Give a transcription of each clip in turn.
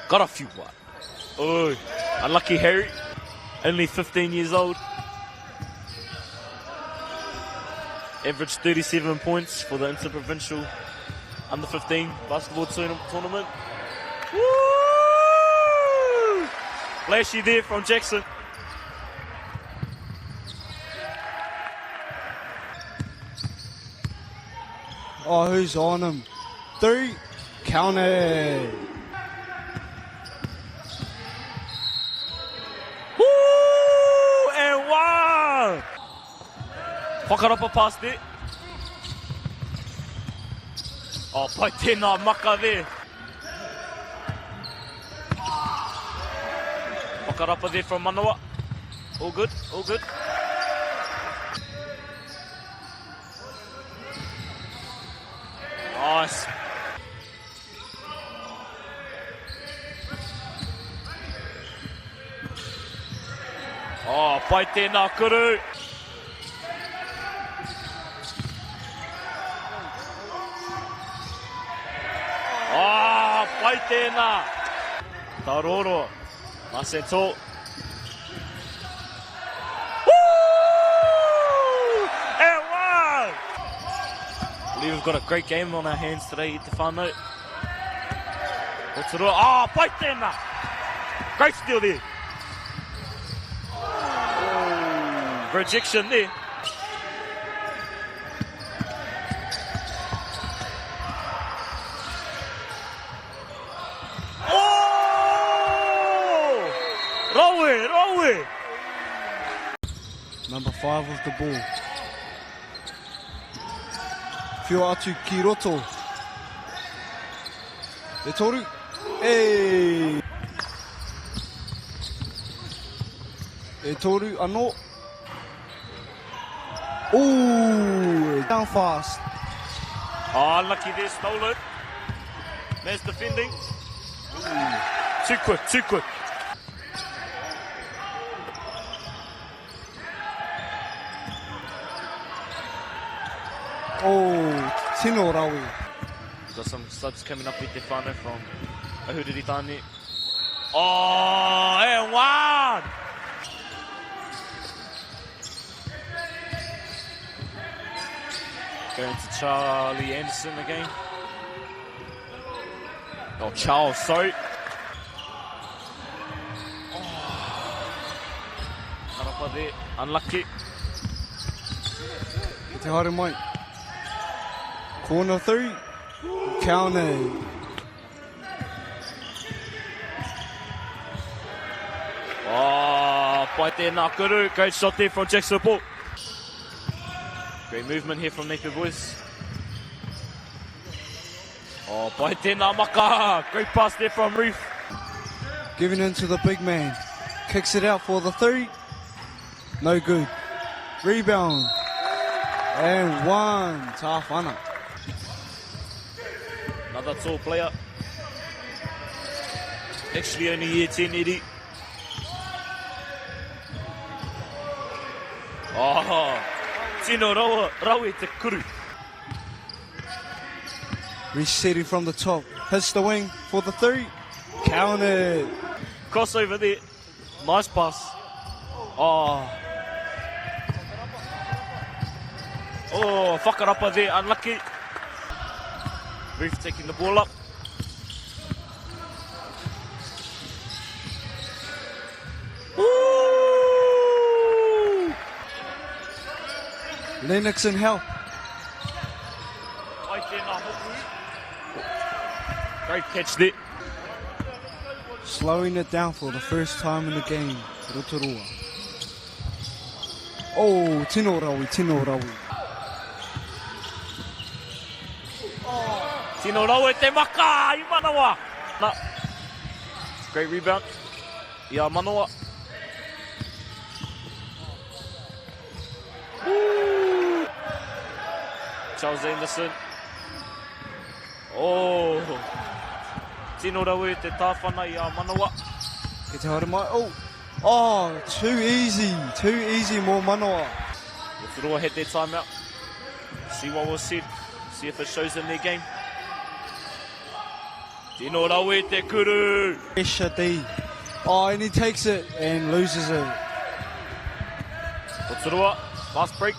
Got a few what? Oh, unlucky Harry. Only 15 years old. Averaged 37 points for the Interprovincial Under 15 basketball tournament. Woo! Flashy there from Jackson. Oh, who's on him? 3, count it. Woo! And one! Whakarapa past it. Oh, pai tēnā maka there. Whakarapa there from Manawa. All good, all good. Nice. Oh, pai tēnā kuru. Oh, pai tēnā. Tā roro. Nice and tall. And one! I believe we've got a great game on our hands today, Te whānau. Rotorua. Oh, pai tēnā. Great steal there. Oh, rejection there. Rowe. Number 5 with the ball. Whio atu ki roto. E toru. Hey. E toru anō. Ooh, down fast. Oh, unlucky there, stolen. There's defending. Ooh. Too quick. Oh, tino rawi. Got some subs coming up with Te whānau from Ahuriri tāne. Oh, and one! Going to Charlie Anderson again. Oh, Charles, sorry. Karapa there, unlucky. Te haere mai. Corner 3, count it. Oh, pai tēnā kuru. Great shot there from Jackson Paul. Great movement here from Napier boys. Oh, pai tēnā maka. Great pass there from Reef. Giving in to the big man. Kicks it out for the 3. No good. Rebound. And one. Tā whana. Another tall player. Actually only year 10, Eddie. Oh, tino rawe te kuru. Resetting from the top. Hits the wing for the 3. Count it. Crossover there. Nice pass. Oh, whakarapa there. Unlucky. Reef taking the ball up. Woo! Lennox in help. Great catch there. Slowing it down for the first time in the game. Rotorua. Oh, tino rawi. Tino rawe te maka i Manawa. No. Great rebound. Ia Manawa. Woo. Charles Anderson. Oh. Tino rawe te tāwhana ia Manawa. Ke te haere mai. Oh, too easy more Manawa. Rotorua had their timeout. See what was said. See if it shows in their game. Tino rau e te kuru. Pressure D. Oh, and he takes it and loses it. Rotorua, fast break.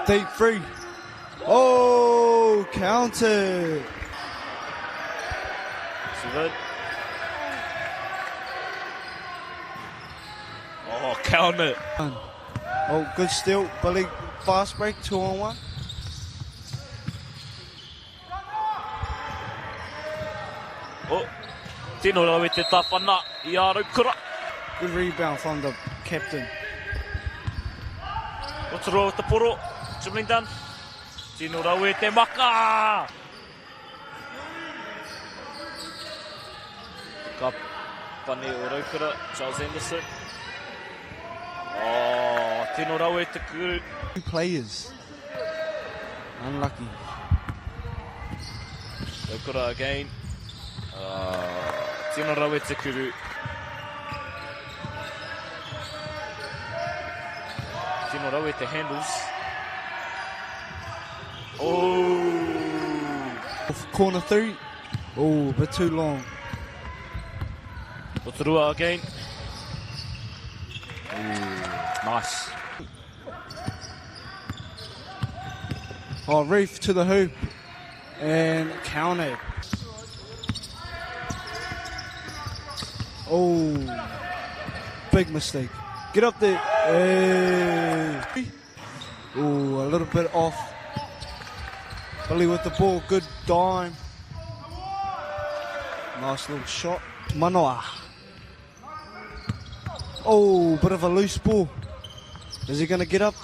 Deep free. Oh, counter. Good. Oh, counter. Oh, good steal. Billy, fast break, 2-on-1. Oh, tino rau e te tawhana I Rotorua. Good rebound from the captain. Rotorua with the poro. Dribbling down. Tino rau e te maka. Ka pane o Rotorua, Charles Anderson. Oh, tino rau e te kuru. 2 players. Unlucky. Rotorua again. Tino rau e te kuru. Tino rau e te handles. Oh! Off corner 3. Oh, a bit too long. Rotorua again. Nice. Oh, Reef to the hoop. And counter. Oh, big mistake. Get up there. Hey. Oh, a little bit off. Billy with the ball. Good dime. Nice little shot. Manoa. Oh, bit of a loose ball. Is he going to get up?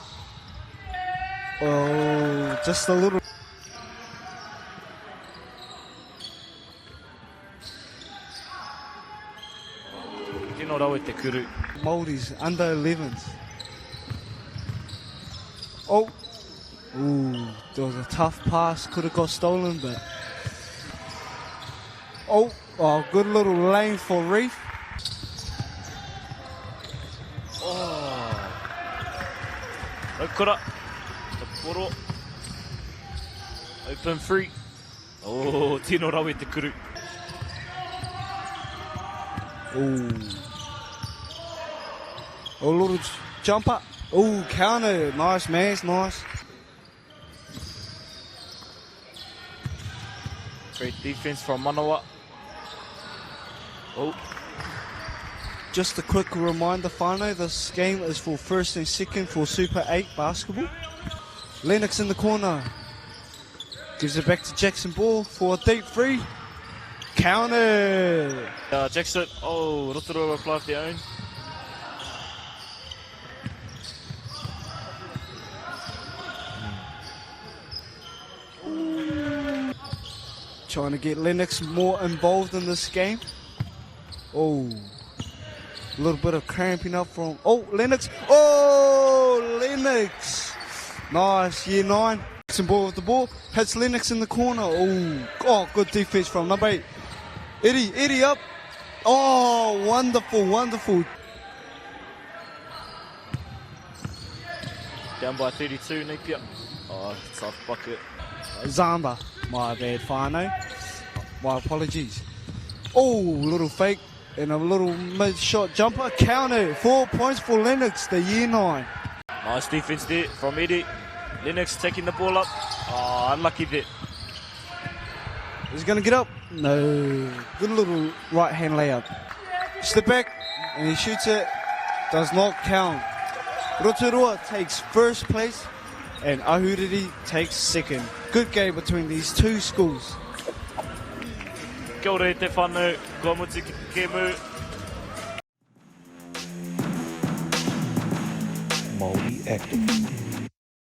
Oh, just a little. Tino rau e te kuru. Maldi's under 11s. Oh. Ooh, there was a tough pass. Could have got stolen, but. Oh, good little lane for Reef. Rotorua, the poro. Open free. Oh, tino rau e te kuru. Oh, little jumper. Oh, counter. Nice, man. Nice. Great defense from Manawa. Oh. Just a quick reminder, whānau, this game is for first and second for Super 8 basketball. Lennox in the corner. Gives it back to Jackson Ball for a deep free. Counter. Jackson. Oh, Rotorua apply of their own. Trying to get Lennox more involved in this game. Oh. A little bit of cramping up from... Oh, Lennox. Oh, Lennox. Nice, year 9. Jackson Ball with the ball. Hits Lennox in the corner. Oh, good defense from number 8. Eddie up. Oh, wonderful, wonderful. Down by 32, Napier. Oh, tough bucket. Zamba. My bad, whānau. My apologies. Oh, little fake. And a little mid-shot jumper. Counter. 4 points for Lennox, the year 9. Nice defense there from Eddie. Lennox taking the ball up. Oh, unlucky there. Is he going to get up? No. Good little right-hand layup. Step back, and he shoots it. Does not count. Rotorua takes first place, and Ahuriri takes second. Good game between these two schools. Kia ora e te whānau, kua muti ki kēmu. Māori Active.